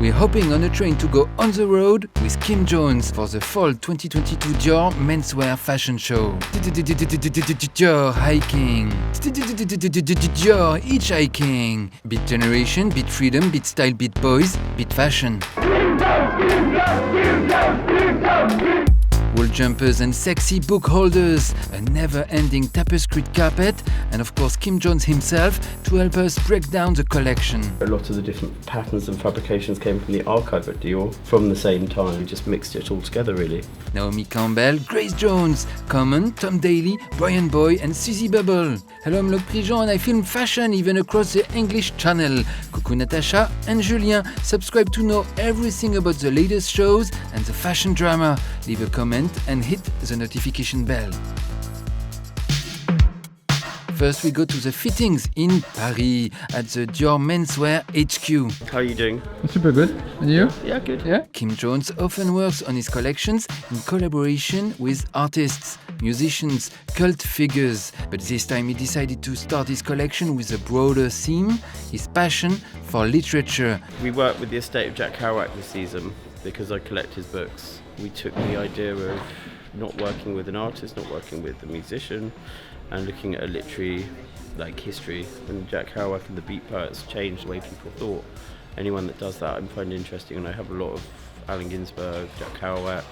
We're hopping on a train to go on the road with Kim Jones for the fall 2022 Dior menswear fashion show. Dior hiking. Dior hitchhiking. Beat generation, beat freedom, beat style, beat boys, beat fashion. Wool jumpers and sexy book holders, a never-ending tapestried carpet, and of course Kim Jones himself to help us break down the collection. A lot of the different patterns and fabrications came from the archive at Dior from the same time. We just mixed it all together, really. Naomi Campbell, Grace Jones, Common, Tom Daly, Brian Boy and Suzy Bubble. Hello, I'm Luc Prigent and I film fashion even across the English channel. Coucou Natasha and Julien. Subscribe to know everything about the latest shows and the fashion drama. Leave a comment and hit the notification bell. First we go to the fittings in Paris at the Dior Menswear HQ. How are you doing? Super good. And you? Yeah, good. Yeah? Kim Jones often works on his collections in collaboration with artists, musicians, cult figures. But this time he decided to start his collection with a broader theme, his passion for literature. We worked with the estate of Jack Kerouac this season because I collect his books. We took the idea of not working with an artist, not working with a musician, and looking at a literary history. And Jack Kerouac and the Beat Poets changed the way people thought. Anyone that does that I find interesting, and I have a lot of Allen Ginsberg, Jack Kerouac,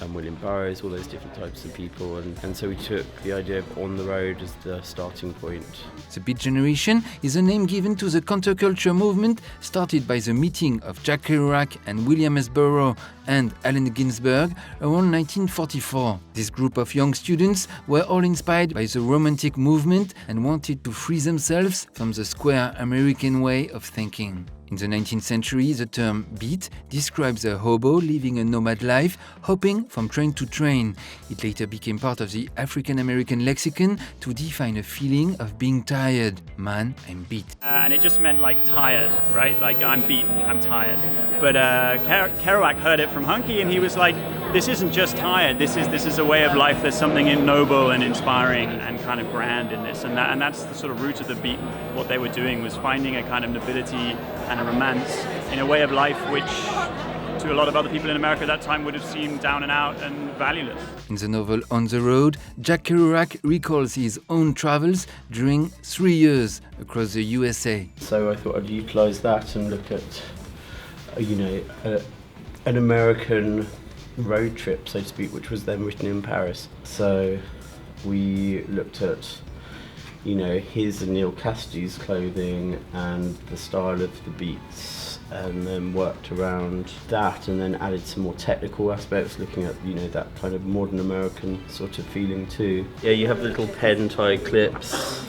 and William Burroughs, all those different types of people, and so we took the idea of On the Road as the starting point. The Beat Generation is a name given to the counterculture movement started by the meeting of Jack Kerouac and William S. Burroughs and Allen Ginsberg around 1944. This group of young students were all inspired by the Romantic movement and wanted to free themselves from the square American way of thinking. In the 19th century, the term beat describes a hobo living a nomad life, hopping from train to train. It later became part of the African-American lexicon to define a feeling of being tired. Man, I'm beat. And it just meant tired, right? I'm beat, I'm tired. But Kerouac heard it from Hunky and he was like, this isn't just tired, this is a way of life, there's something noble and inspiring and kind of grand in this. And that's the sort of root of the beat. What they were doing was finding a kind of nobility and a romance in a way of life which to a lot of other people in America at that time would have seemed down and out and valueless. In the novel On the Road, Jack Kerouac recalls his own travels during 3 years across the USA. So I thought I'd utilise that and look at, an American road trip, so to speak, which was then written in Paris. So we looked at his and Neil Cassidy's clothing and the style of the beats, and then worked around that and then added some more technical aspects, looking at that kind of modern American sort of feeling too. Yeah, you have little pen tie clips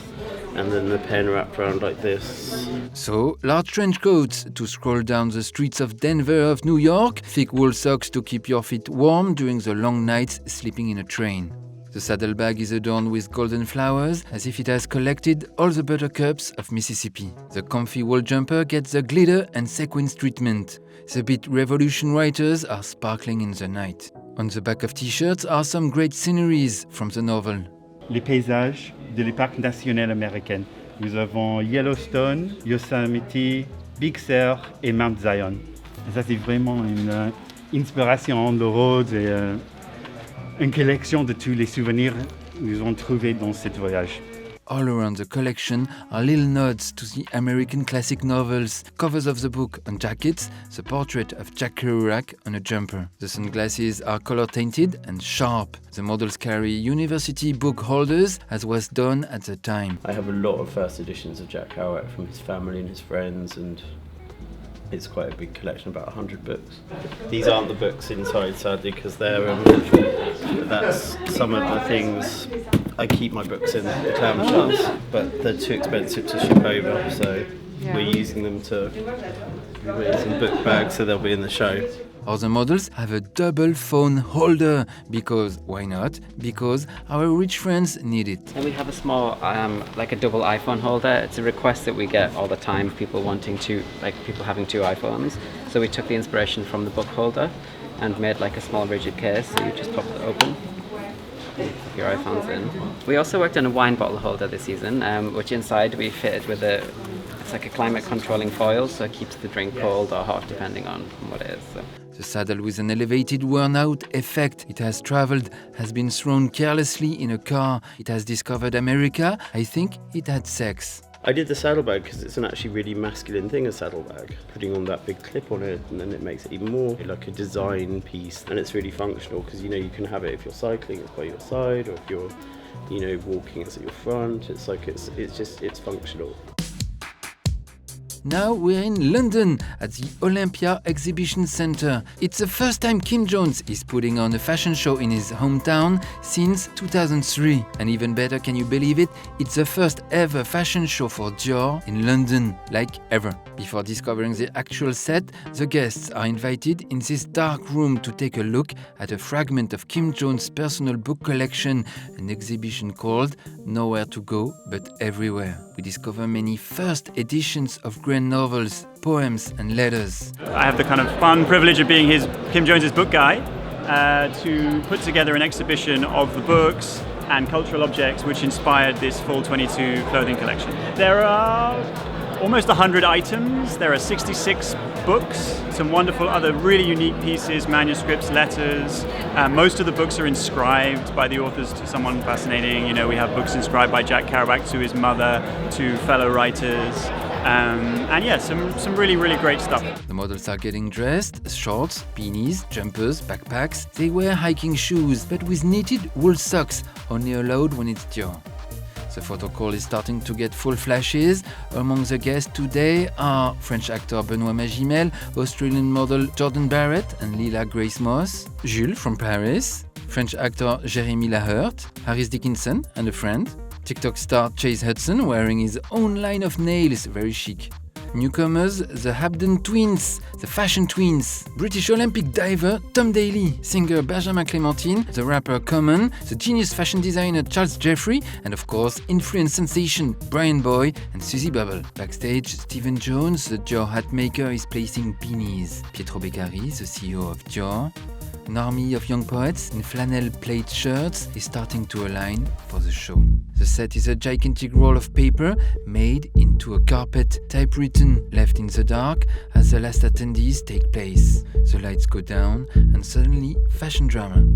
and then the pen wrapped around like this. So, large trench coats to stroll down the streets of Denver, of New York, thick wool socks to keep your feet warm during the long nights sleeping in a train. The saddlebag is adorned with golden flowers, as if it has collected all the buttercups of Mississippi. The comfy wool jumper gets the glitter and sequins treatment. The Beat Revolution writers are sparkling in the night. On the back of t-shirts are some great sceneries from the novel. Les paysages de les parcs nationaux américains. Nous avons Yellowstone, Yosemite, Big Sur et Mount Zion. Et ça, c'est vraiment une inspiration on the road et une collection de tous les souvenirs que nous avons trouvés dans ce voyage. All around the collection are little nods to the American classic novels, covers of the book on jackets, the portrait of Jack Kerouac on a jumper. The sunglasses are color-tainted and sharp. The models carry university book holders, as was done at the time. I have a lot of first editions of Jack Kerouac from his family and his friends, and it's quite a big collection, about 100 books. These aren't the books inside, sadly, because they're that's some of the things. I keep my books in the clamshells, but they're too expensive to ship over, so we're using them to make some book bags, so they'll be in the show. Other models have a double phone holder, because, why not? Because our rich friends need it. And we have a small, a double iPhone holder. It's a request that we get all the time, people wanting to, people having 2 iPhones. So we took the inspiration from the book holder and made a small rigid case, so you just pop it open. Put your iPhones in. We also worked on a wine bottle holder this season, which inside we fitted with a It's like a climate controlling foil, so it keeps the drink cold or hot depending on what it is. So. The saddle with an elevated worn-out effect. It has traveled, has been thrown carelessly in a car. It has discovered America. I think it had sex. I did the saddlebag because it's an actually really masculine thing, a saddlebag. Putting on that big clip on it, and then it makes it even more like a design piece. And it's really functional because, you know, you can have it if you're cycling, it's by your side, or if you're, you know, walking, it's at your front. It's like, it's functional. Now we're in London at the Olympia Exhibition Centre. It's the first time Kim Jones is putting on a fashion show in his hometown since 2003. And even better, can you believe it? It's the first ever fashion show for Dior in London, like ever. Before discovering the actual set, the guests are invited in this dark room to take a look at a fragment of Kim Jones' personal book collection, an exhibition called Nowhere to Go But Everywhere. We discover many first editions of grand novels, poems and letters. I have the kind of fun privilege of being Kim Jones's book guy to put together an exhibition of the books and cultural objects which inspired this Fall 22 clothing collection. There are almost 100 items, there are 66 books, some wonderful other really unique pieces, manuscripts, letters. Most of the books are inscribed by the authors to someone fascinating. You know, we have books inscribed by Jack Kerouac to his mother, to fellow writers. And yeah, some really, really great stuff. The models are getting dressed, shorts, beanies, jumpers, backpacks. They wear hiking shoes, but with knitted wool socks, only allowed when it's Dior. The photo call is starting to get full flashes. Among the guests today are French actor Benoît Magimel, Australian model Jordan Barrett and Lila Grace Moss, Jules from Paris, French actor Jeremy Lahert, Harris Dickinson and a friend, TikTok star Chase Hudson wearing his own line of nails, very chic. Newcomers, the Habden twins, the fashion twins, British Olympic diver Tom Daley, singer Benjamin Clémentine, the rapper Common, the genius fashion designer Charles Jeffrey, and of course, influence sensation Brian Boy and Suzy Bubble. Backstage, Stephen Jones, the Dior hat maker, is placing beanies. Pietro Beccari, the CEO of Dior, an army of young poets in flannel plaid shirts is starting to align for the show. The set is a gigantic roll of paper made into a carpet, typewritten, left in the dark as the last attendees take place. The lights go down and suddenly fashion drama.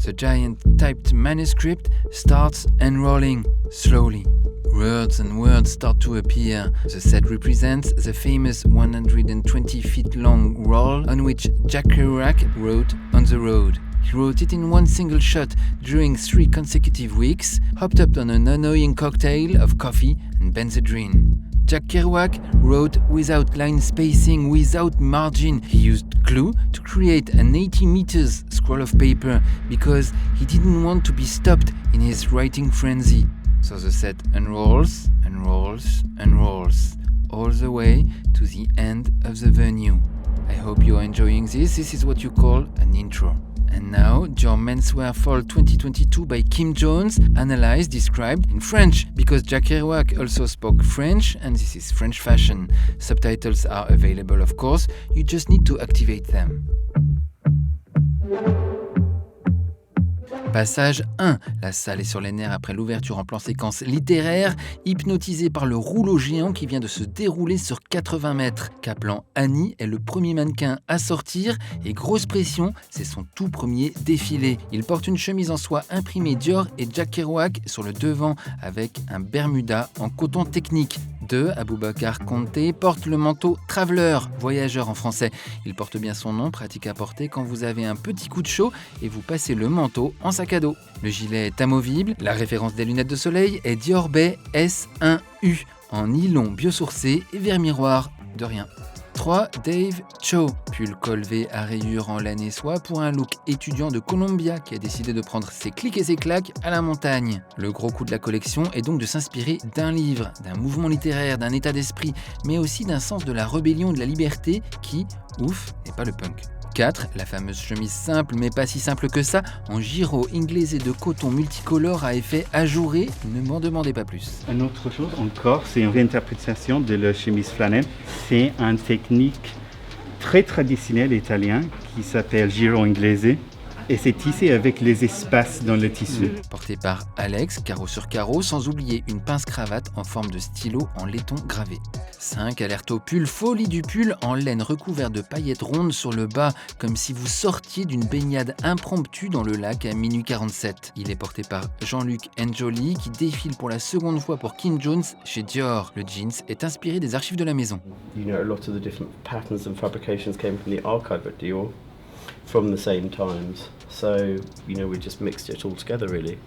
The giant typed manuscript starts unrolling slowly. Words and words start to appear. The set represents the famous 120 feet long roll on which Jack Kerouac wrote On the Road. He wrote it in one single shot during 3 consecutive weeks, hopped up on an annoying cocktail of coffee and Benzedrine. Jack Kerouac wrote without line spacing, without margin. He used glue to create an 80 meters scroll of paper because he didn't want to be stopped in his writing frenzy. So the set unrolls, unrolls, unrolls, all the way to the end of the venue. I hope you're enjoying this. This is what you call an intro. And now, Dior Menswear Fall 2022 by Kim Jones, analyzed, described in French, because Jack Kerouac also spoke French, and this is French fashion. Subtitles are available, of course, you just need to activate them. Passage 1. La salle est sur les nerfs après l'ouverture en plan séquence littéraire, hypnotisée par le rouleau géant qui vient de se dérouler sur 80 mètres. Kaplan Annie est le premier mannequin à sortir et grosse pression, c'est son tout premier défilé. Il porte une chemise en soie imprimée Dior et Jack Kerouac sur le devant avec un bermuda en coton technique. 2. Aboubacar Conté porte le manteau Traveler, voyageur en français. Il porte bien son nom, pratique à porter quand vous avez un petit coup de chaud et vous passez le manteau en sac à dos. Le gilet est amovible, la référence des lunettes de soleil est Dior Bay S1U en nylon biosourcé et verre miroir, de rien. 3. Dave Cho, pull col V à rayures en laine et soie pour un look étudiant de Columbia qui a décidé de prendre ses clics et ses claques à la montagne. Le gros coup de la collection est donc de s'inspirer d'un livre, d'un mouvement littéraire, d'un état d'esprit, mais aussi d'un sens de la rébellion et de la liberté qui, ouf, n'est pas le punk. 4. La fameuse chemise simple, mais pas si simple que ça, en giro inglaisé de coton multicolore à effet ajouré, ne m'en demandez pas plus. Une autre chose encore, c'est une réinterprétation de la chemise flanelle. C'est une technique très traditionnelle italienne qui s'appelle giro inglese. et c'est tissé avec les espaces dans le tissu. Porté par Alex, carreau sur carreau, sans oublier une pince-cravate en forme de stylo en laiton gravé. 5. Alerte au pull, folie du pull en laine recouvert de paillettes rondes sur le bas, comme si vous sortiez d'une baignade impromptue dans le lac à minuit 47. Il est porté par Jean-Luc Njoli, qui défile pour la seconde fois pour Kim Jones chez Dior. Le jeans est inspiré des archives de la maison. You know, a lot of the different patterns and fabrications came from the archive at Dior from the same times. So, you know, we just mixed it all together really.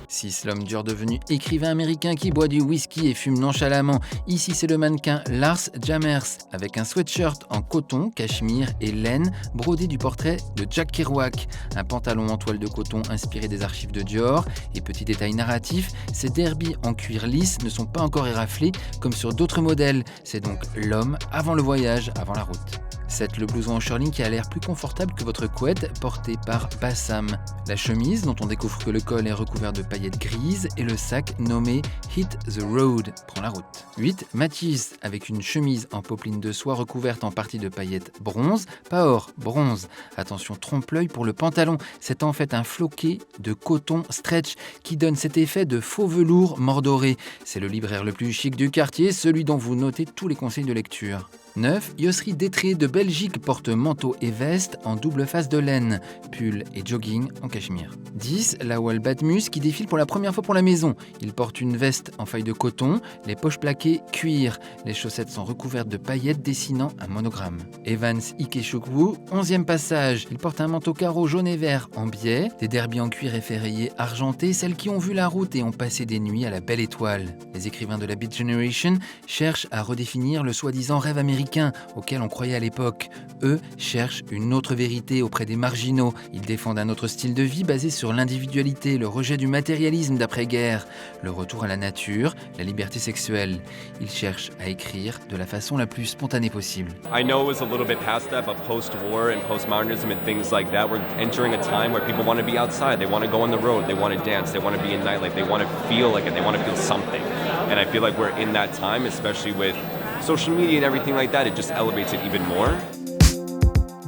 6. L'homme dur devenu écrivain américain qui boit du whisky et fume nonchalamment. Ici, c'est le mannequin Lars Jammers avec un sweatshirt en coton, cachemire et laine brodé du portrait de Jack Kerouac. Un pantalon en toile de coton inspiré des archives de Dior. Et petit détail narratif, ces derbies en cuir lisse ne sont pas encore éraflés comme sur d'autres modèles. C'est donc l'homme avant le voyage, avant la route. 7. Le blouson en shirling qui a l'air plus confortable que votre couette, porté par Bassam. La chemise, dont on découvre que le col est recouvert de paillettes grises, et le sac nommé Hit the Road, prend la route. 8. Matisse, avec une chemise en popeline de soie recouverte en partie de paillettes bronze, pas or, bronze. Attention, trompe-l'œil pour le pantalon, c'est en fait un floqué de coton stretch qui donne cet effet de faux velours mordoré. C'est le libraire le plus chic du quartier, celui dont vous notez tous les conseils de lecture. 9. Yosri Détré de Belgique porte manteau et veste en double face de laine, pull et jogging en cachemire. 10. Lawal Badmus qui défile pour la première fois pour la maison. Il porte une veste en faille de coton, les poches plaquées cuir. Les chaussettes sont recouvertes de paillettes dessinant un monogramme. Evans Ikechukwu, 11e passage. Il porte un manteau carreau jaune et vert en biais, des derbies en cuir efferré argenté, celles qui ont vu la route et ont passé des nuits à la belle étoile. Les écrivains de la Beat Generation cherchent à redéfinir le soi-disant rêve américain auquel on croyait à l'époque. Eux cherchent une autre vérité auprès des marginaux. Ils défendent un autre style de vie basé sur l'individualité, le rejet du matérialisme d'après-guerre, le retour à la nature, la liberté sexuelle. Ils cherchent à écrire de la façon la plus spontanée possible. I know it was a little bit past that, but post-war and postmodernism and things like that, we're entering a time where people want to be outside, they want to go on the road, they want to dance, they want to be in nightlife, they want to feel like it, they want to feel something. And I feel like we're in that time, especially with social media and everything like that, it just elevates it even more.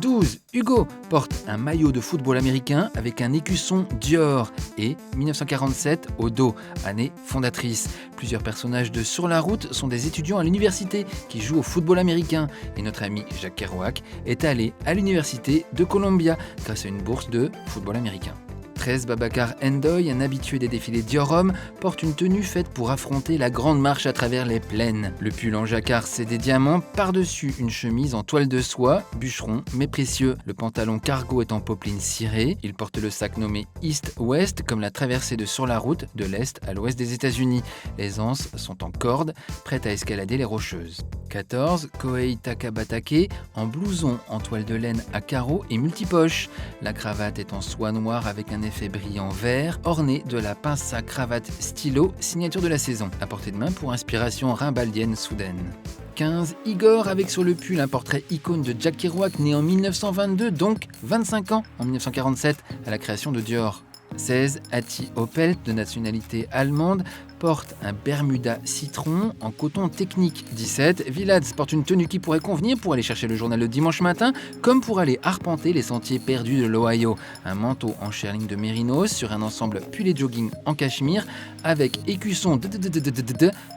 12. Hugo porte un maillot de football américain avec un écusson Dior et 1947 au dos, année fondatrice. Plusieurs personnages de Sur la route sont des étudiants à l'université qui jouent au football américain et notre ami Jacques Kerouac est allé à l'université de Columbia grâce à une bourse de football américain. 13. Babacar Ndoye, un habitué des défilés Dior Homme, porte une tenue faite pour affronter la grande marche à travers les plaines. Le pull en jacquard, c'est des diamants, par-dessus une chemise en toile de soie, bûcheron mais précieux. Le pantalon cargo est en popeline cirée. Il porte le sac nommé East-West, comme la traversée de Sur la route, de l'Est à l'Ouest des États-Unis. Les anses sont en corde, prêtes à escalader les rocheuses. 14. Kohei Takabatake, en blouson en toile de laine à carreaux et multipoches. La cravate est en soie noire avec un effet brillant vert, orné de la pince à cravate stylo, signature de la saison, à portée de main pour inspiration rimbaldienne soudaine. 15. Igor avec sur le pull un portrait icône de Jack Kerouac, né en 1922, donc 25 ans en 1947, à la création de Dior. 16. Atti Oppelt, de nationalité allemande, porte un Bermuda citron en coton technique. 17. Villads porte une tenue qui pourrait convenir pour aller chercher le journal le dimanche matin, comme pour aller arpenter les sentiers perdus de l'Ohio. Un manteau en shirling de mérinos sur un ensemble pull et jogging en cachemire, avec écusson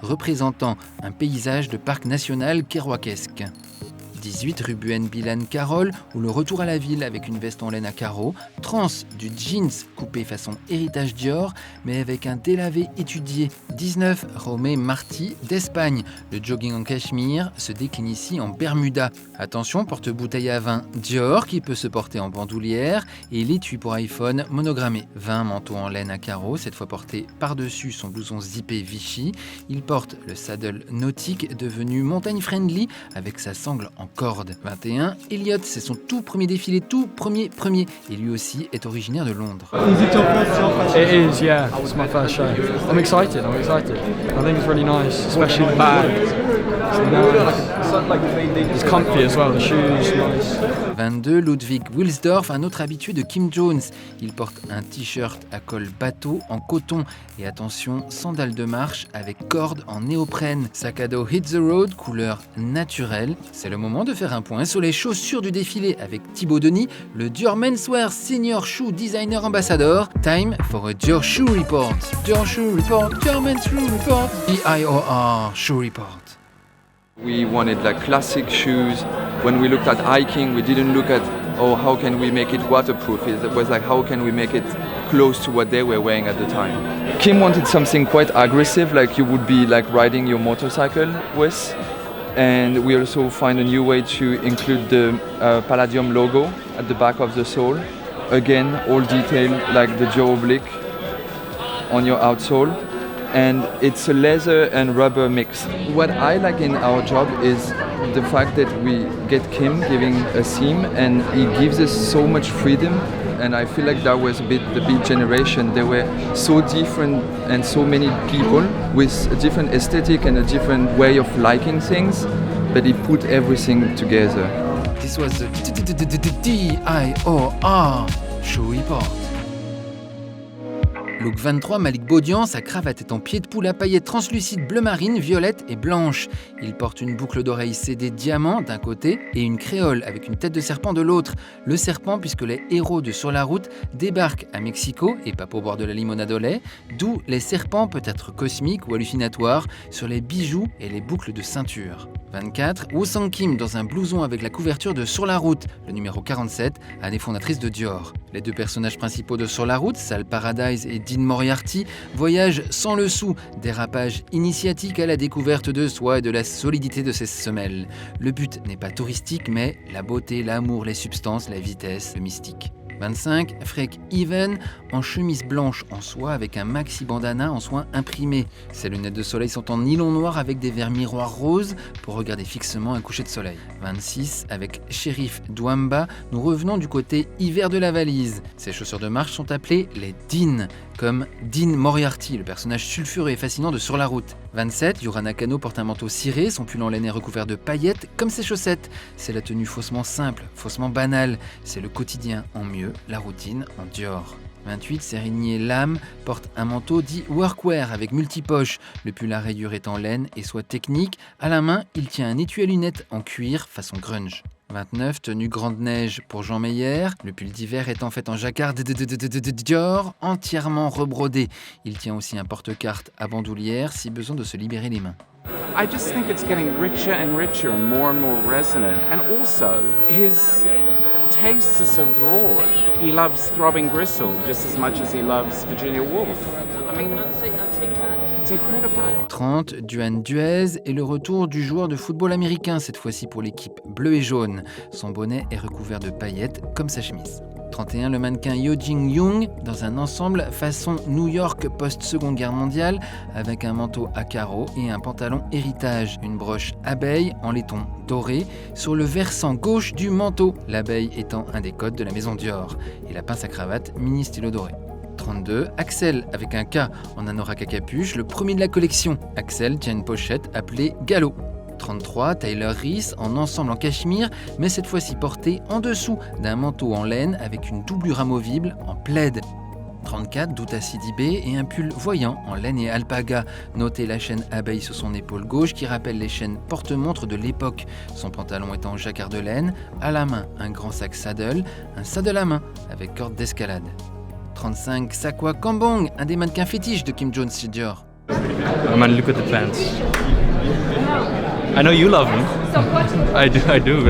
représentant un paysage de parc national kerouacesque. 18. Ruben Bilan Carroll, ou le retour à la ville avec une veste en laine à carreaux, trans du jeans coupé façon héritage Dior, mais avec un délavé étudié. 19. Romé Martí d'Espagne, le jogging en cachemire se décline ici en Bermuda. Attention, porte-bouteille à vin Dior qui peut se porter en bandoulière et l'étui pour iPhone monogrammé. 20. Manteau en laine à carreaux, cette fois porté par-dessus son blouson zippé Vichy. Il porte le saddle nautique devenu montagne friendly avec sa sangle en corde. 21. Elliot, c'est son tout premier défilé, tout premier, et lui aussi est originaire de Londres. It is, yeah. It's my first show. I'm excited. I think it's really nice, especially the bag. It's comfy as well, the shoes, nice. 22, Ludwig Wilsdorf, un autre habitué de Kim Jones. Il porte un t-shirt à col bateau en coton et attention, sandales de marche avec cordes en néoprène. Sac à dos Hit the Road, couleur naturelle. C'est le moment de faire un point sur les chaussures du défilé avec Thibaut Denis, le Dior Menswear Senior Shoe Designer Ambassador. Time for a Dior Shoe Report. Dior Shoe Report, Dior Men's Shoe Report, DIOR Shoe Report. We wanted like classic shoes. When we looked at hiking, we didn't look at, oh, how can we make it waterproof? It was like, how can we make it close to what they were wearing at the time? Kim wanted something quite aggressive, like you would be like riding your motorcycle with. And we also find a new way to include the Palladium logo at the back of the sole. Again, all detailed like the Joe Oblique on your outsole. And it's a leather and rubber mix. What I like in our job is the fact that we get Kim giving a theme and he gives us so much freedom. And I feel like that was a bit the Beat generation. They were so different and so many people with a different aesthetic and a different way of liking things, but he put everything together. This was the DIOR Shoe Report. Look 23, Malik Baudian, sa cravate est en pied de poule à paillettes translucides bleu marine, violette et blanche. Il porte une boucle d'oreille scellée diamant d'un côté et une créole avec une tête de serpent de l'autre. Le serpent puisque les héros de Sur la route débarquent à Mexico et pas pour boire de la limonade au lait, d'où les serpents peuvent être cosmiques ou hallucinatoires sur les bijoux et les boucles de ceinture. 24, Woo Sang Kim dans un blouson avec la couverture de Sur la route, le numéro 47, année fondatrice de Dior. Les deux personnages principaux de Sur la route, Sal Paradise et Dean Moriarty, voyagent sans le sou, dérapage initiatique à la découverte de soi et de la solidité de ses semelles. Le but n'est pas touristique, mais la beauté, l'amour, les substances, la vitesse, le mystique. 25, Freek Even en chemise blanche en soie avec un maxi bandana en soie imprimé. Ses lunettes de soleil sont en nylon noir avec des verres miroirs roses pour regarder fixement un coucher de soleil. 26, avec Sheriff Douamba, nous revenons du côté hiver de la valise. Ses chaussures de marche sont appelées les Dean, comme Dean Moriarty, le personnage sulfureux et fascinant de Sur la route. 27, Yura Nakano porte un manteau ciré, son pull en laine est recouvert de paillettes comme ses chaussettes. C'est la tenue faussement simple, faussement banale. C'est le quotidien en mieux, la routine en Dior. 28, Sérigné Lam porte un manteau dit workwear avec multipoches. Le pull à rayures est en laine et soie technique. À la main, il tient un étui à lunettes en cuir façon grunge. 29, tenue grande neige pour Jean Meyer. Le pull d'hiver est en fait en jacquard Dior, entièrement rebrodé. Il tient aussi un porte-carte à bandoulière si besoin de se libérer les mains. I just think it's getting richer and more resonant. And also, his tastes are so broad. He loves Throbbing Gristle just as much as he loves Virginia Woolf. I mean, it's incredible. 30, Duan Duez est le retour du joueur de football américain, cette fois-ci pour l'équipe bleu et jaune. Son bonnet est recouvert de paillettes comme sa chemise. 31, le mannequin Yo Jin Young dans un ensemble façon New York post-Seconde Guerre mondiale avec un manteau à carreaux et un pantalon héritage, une broche abeille en laiton doré sur le versant gauche du manteau, l'abeille étant un des codes de la maison Dior, et la pince à cravate mini stylo doré. 32, Axel avec un K en anorak à capuche, le premier de la collection. Axel tient une pochette appelée Gallo. 33, Tyler Reese en ensemble en cachemire, mais cette fois-ci porté en dessous d'un manteau en laine avec une doublure amovible en plaid. 34, Douta Sidibé et un pull voyant en laine et alpaga. Notez la chaîne abeille sur son épaule gauche qui rappelle les chaînes porte-montre de l'époque. Son pantalon est en jacquard de laine, à la main un grand sac saddle, un saddle à main avec corde d'escalade. 35, Sakwa Kambong, un des mannequins fétiches de Kim Jones chez Dior. Oh man, look at the pants. I know you love them. I do.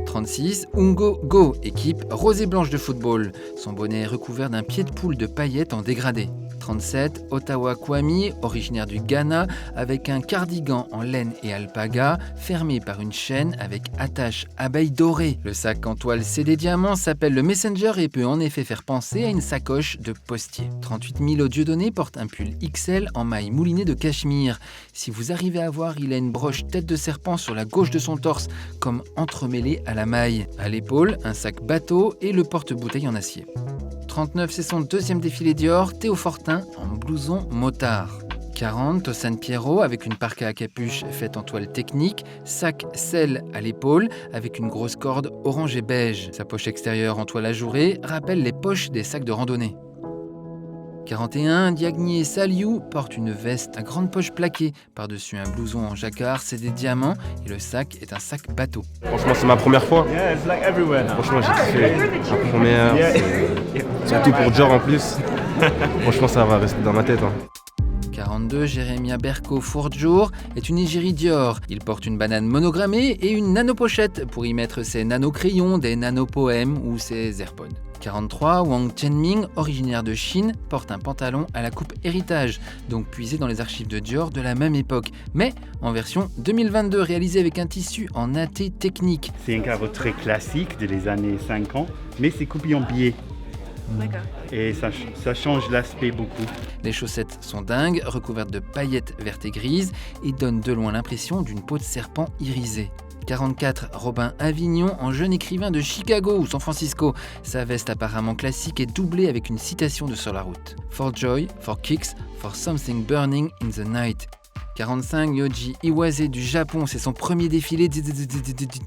36, Ungo Go, équipe rose et blanche de football. Son bonnet est recouvert d'un pied de poule de paillettes en dégradé. 37, Ottawa Kwame, originaire du Ghana, avec un cardigan en laine et alpaga, fermé par une chaîne avec attache abeille dorée. Le sac en toile CD diamant s'appelle le Messenger et peut en effet faire penser à une sacoche de postier. 38, Milo Dieudonné porte un pull XL en maille moulinée de cachemire. Si vous arrivez à voir, il a une broche tête de serpent sur la gauche de son torse, comme entremêlée à la maille. À l'épaule, un sac bateau et le porte-bouteille en acier. 39, c'est son deuxième défilé Dior, Théo Fortin en blouson motard. 40, Tossan Pierrot avec une parka à capuche faite en toile technique, sac selle à l'épaule avec une grosse corde orange et beige. Sa poche extérieure en toile ajourée rappelle les poches des sacs de randonnée. 41, Diagnier Saliou porte une veste à grande poche plaquée, par-dessus un blouson en jacquard, c'est des diamants et le sac est un sac bateau. Franchement, c'est ma première fois. Franchement, j'ai kiffé. La première, surtout pour Dior en plus. Franchement, ça va rester dans ma tête. 42, Jérémia Berko Fourjour est une égérie Dior. Il porte une banane monogrammée et une nano-pochette pour y mettre ses nano-crayons, des nano-poèmes ou ses AirPods. 43, Wang Chenming, originaire de Chine, porte un pantalon à la coupe héritage, donc puisé dans les archives de Dior de la même époque, mais en version 2022, réalisé avec un tissu en natté technique. C'est un carreau très classique des années 50, mais c'est coupé en biais. D'accord. Et ça change l'aspect beaucoup. Les chaussettes sont dingues, recouvertes de paillettes vertes et grises, et donnent de loin l'impression d'une peau de serpent irisée. 44, Robin Avignon, en jeune écrivain de Chicago ou San Francisco. Sa veste apparemment classique est doublée avec une citation de Sur la route. For joy, for kicks, for something burning in the night. 45, Yohji Iwase du Japon, c'est son premier défilé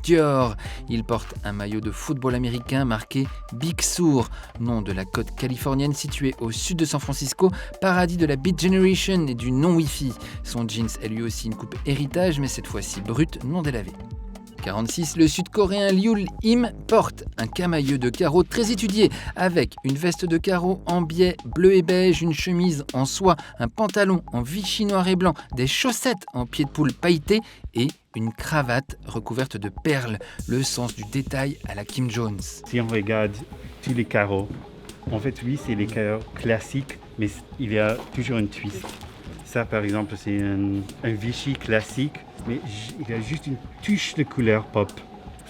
Dior. Il porte un maillot de football américain marqué Big Sur, nom de la côte californienne située au sud de San Francisco, paradis de la Beat Generation et du non-Wi-Fi. Son jeans est lui aussi une coupe héritage, mais cette fois-ci brute, non délavée. 46, le sud-coréen Liul Im porte un camailleux de carreaux très étudié avec une veste de carreaux en biais bleu et beige, une chemise en soie, un pantalon en Vichy noir et blanc, des chaussettes en pied de poule pailletées et une cravate recouverte de perles, le sens du détail à la Kim Jones. Si on regarde tous les carreaux, en fait oui, c'est les carreaux classiques, mais il y a toujours une twist. Ça, par exemple, c'est un Vichy classique, mais il y a juste une touche de couleur pop.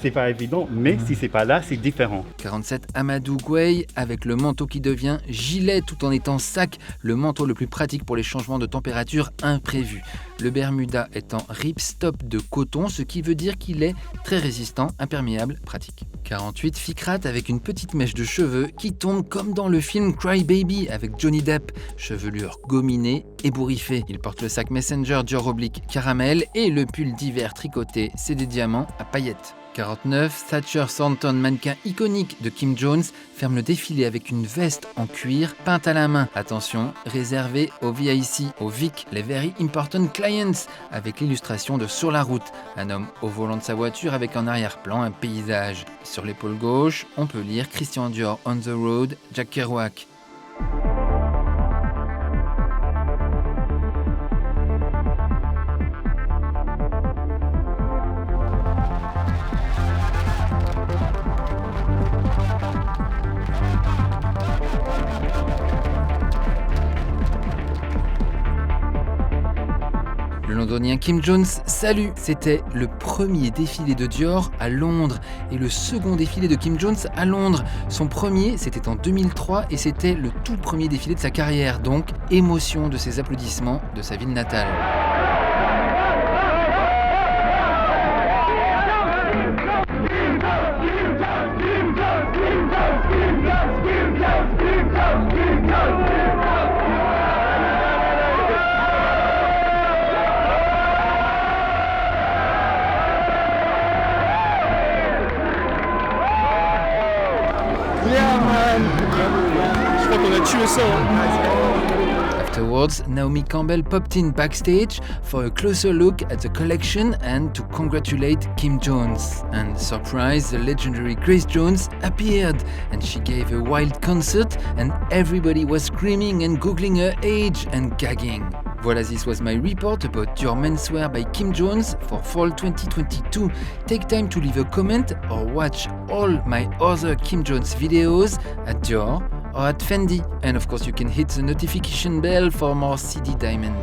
C'est pas évident, mais si c'est pas là, c'est différent. 47, Amadou Gueye, avec le manteau qui devient gilet tout en étant sac, le manteau le plus pratique pour les changements de température imprévus. Le Bermuda est en ripstop de coton, ce qui veut dire qu'il est très résistant, imperméable, pratique. 48, Fikrat avec une petite mèche de cheveux qui tombe comme dans le film Cry Baby avec Johnny Depp, chevelure gominée, ébouriffée. Il porte le sac Messenger Dior oblique caramel et le pull d'hiver tricoté, c'est des diamants à paillettes. 49, Thatcher Thornton, mannequin iconique de Kim Jones, ferme le défilé avec une veste en cuir peinte à la main. Attention, réservée aux VIC, aux VIC, les Very Important Clients, avec l'illustration de Sur la route, un homme au volant de sa voiture avec en arrière-plan un paysage. Sur l'épaule gauche, on peut lire Christian Dior on the road, Jack Kerouac. Le londonien Kim Jones, salut! C'était le premier défilé de Dior à Londres et le second défilé de Kim Jones à Londres. Son premier, c'était en 2003 et c'était le tout premier défilé de sa carrière, donc émotion de ses applaudissements de sa ville natale. Je crois qu'on a tué ça. Afterwards, Naomi Campbell popped in backstage for a closer look at the collection and to congratulate Kim Jones. And surprised, the legendary Grace Jones appeared and she gave a wild concert and everybody was screaming and googling her age and gagging. Voila, this was my report about Dior menswear by Kim Jones for fall 2022. Take time to leave a comment or watch all my other Kim Jones videos at Dior or at Fendi. And of course you can hit the notification bell for more CD Diamond.